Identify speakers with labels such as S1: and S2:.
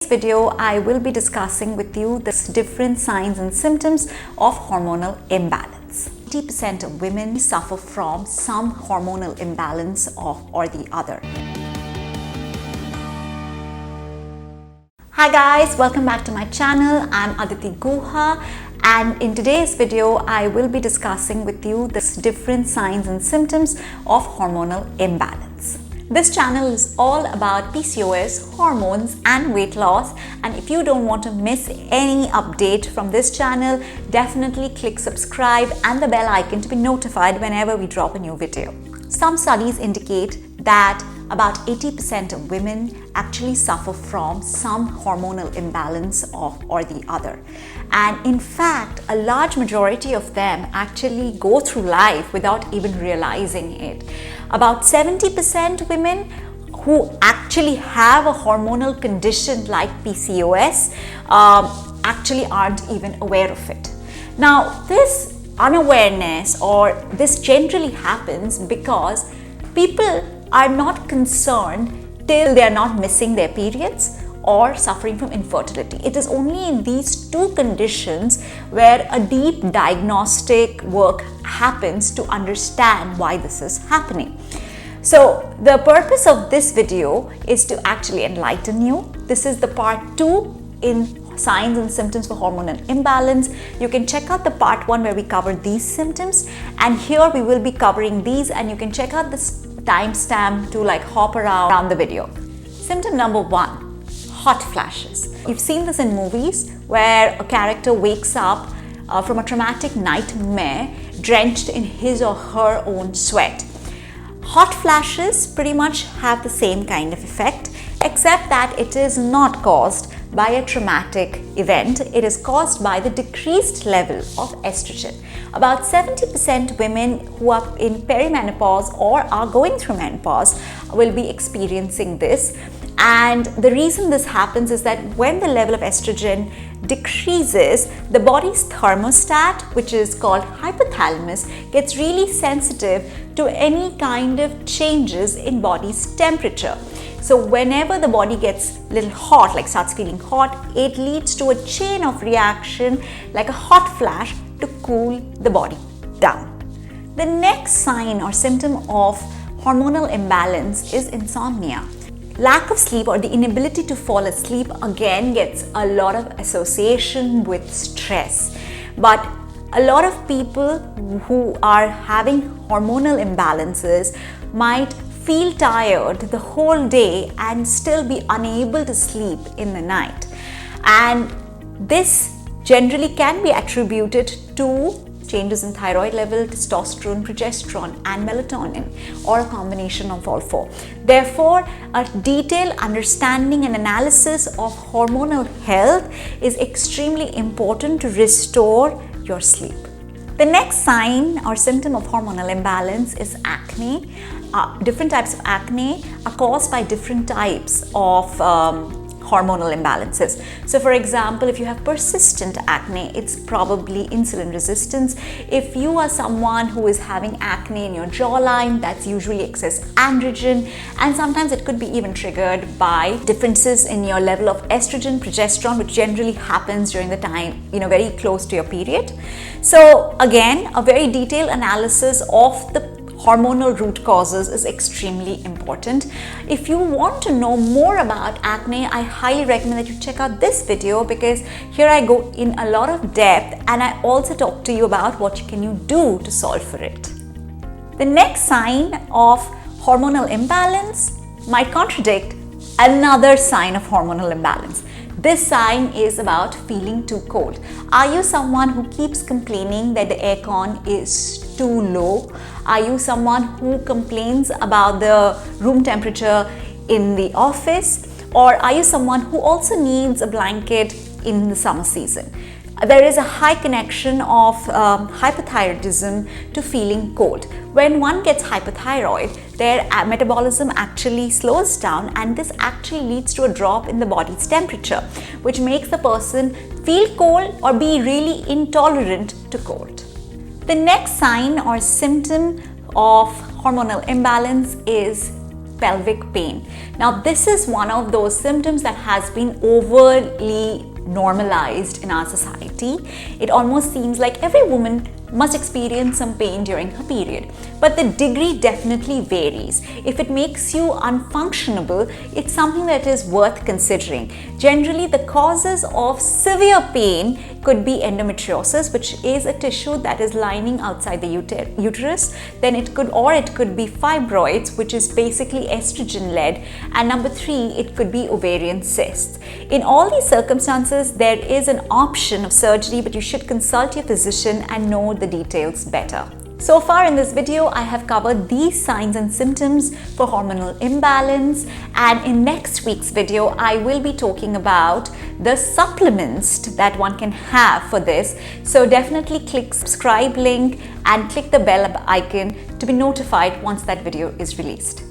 S1: In this video, I will be discussing with you the different signs and symptoms of hormonal imbalance. 80% of women suffer from some hormonal imbalance or the other. Hi guys, welcome back to my channel. I'm Aditi Guha, and in today's video, I will be discussing with you the different signs and symptoms of hormonal imbalance. This channel is all about PCOS, hormones and weight loss, and if you don't want to miss any update from this channel, definitely click subscribe and the bell icon to be notified whenever we drop a new video. Some studies indicate that about 80% of women actually suffer from some hormonal imbalance or the other. And in fact, a large majority of them actually go through life without even realizing it. About 70% women who actually have a hormonal condition like PCOS actually aren't even aware of it. Now, this unawareness or this generally happens because people are not concerned till they are not missing their periods or suffering from infertility. It is only in these two conditions where a deep diagnostic work happens to understand why this is happening. So the purpose of this video is to actually enlighten you. This is the part 2 in signs and symptoms for hormonal imbalance. You can check out the part 1 where we cover these symptoms, and here we will be covering these, and you can check out this timestamp to hop around the video. Symptom number 1. Hot flashes. You've seen this in movies where a character wakes up from a traumatic nightmare drenched in his or her own sweat. Hot flashes pretty much have the same kind of effect, except that it is not caused by a traumatic event. It is caused by the decreased level of estrogen. About 70% women who are in perimenopause or are going through menopause will be experiencing this. And the reason this happens is that when the level of estrogen decreases, the body's thermostat, which is called hypothalamus, gets really sensitive to any kind of changes in body's temperature. So whenever the body gets a little hot, starts feeling hot, it leads to a chain of reaction like a hot flash to cool the body down. The next sign or symptom of hormonal imbalance is insomnia. Lack of sleep or the inability to fall asleep again gets a lot of association with stress. But a lot of people who are having hormonal imbalances might feel tired the whole day and still be unable to sleep in the night. And this generally can be attributed to changes in thyroid level, testosterone, progesterone and melatonin, or a combination of all four. Therefore, a detailed understanding and analysis of hormonal health is extremely important to restore your sleep. The next sign or symptom of hormonal imbalance is acne. Different types of acne are caused by different types of hormonal imbalances. So for example, if you have persistent acne, it's probably insulin resistance. If you are someone who is having acne in your jawline, that's usually excess androgen, and sometimes it could be even triggered by differences in your level of estrogen, progesterone, which generally happens during the time, very close to your period. So again, a very detailed analysis of the hormonal root causes is extremely important. If you want to know more about acne, I highly recommend that you check out this video, because here I go in a lot of depth and I also talk to you about what can you do to solve for it. The next sign of hormonal imbalance might contradict another sign of hormonal imbalance. This sign is about feeling too cold. Are you someone who keeps complaining that the aircon is too low? Are you someone who complains about the room temperature in the office? Or are you someone who also needs a blanket in the summer season? There is a high connection of hypothyroidism to feeling cold. When one gets hypothyroid, their metabolism actually slows down, and this actually leads to a drop in the body's temperature, which makes the person feel cold or be really intolerant to cold. The next sign or symptom of hormonal imbalance is pelvic pain. Now, this is one of those symptoms that has been overly normalized in our society. It almost seems like every woman must experience some pain during her period, but the degree definitely varies. If it makes you unfunctionable, it's something that is worth considering. Generally, the causes of severe pain could be endometriosis, which is a tissue that is lining outside the uterus. Then it could be fibroids, which is basically estrogen led, and number 3, it could be ovarian cysts. In all these circumstances, there is an option of surgery, but you should consult your physician and know the details better. So far in this video, I have covered these signs and symptoms for hormonal imbalance, and in next week's video, I will be talking about the supplements that one can have for this. So definitely click subscribe link and click the bell icon to be notified once that video is released.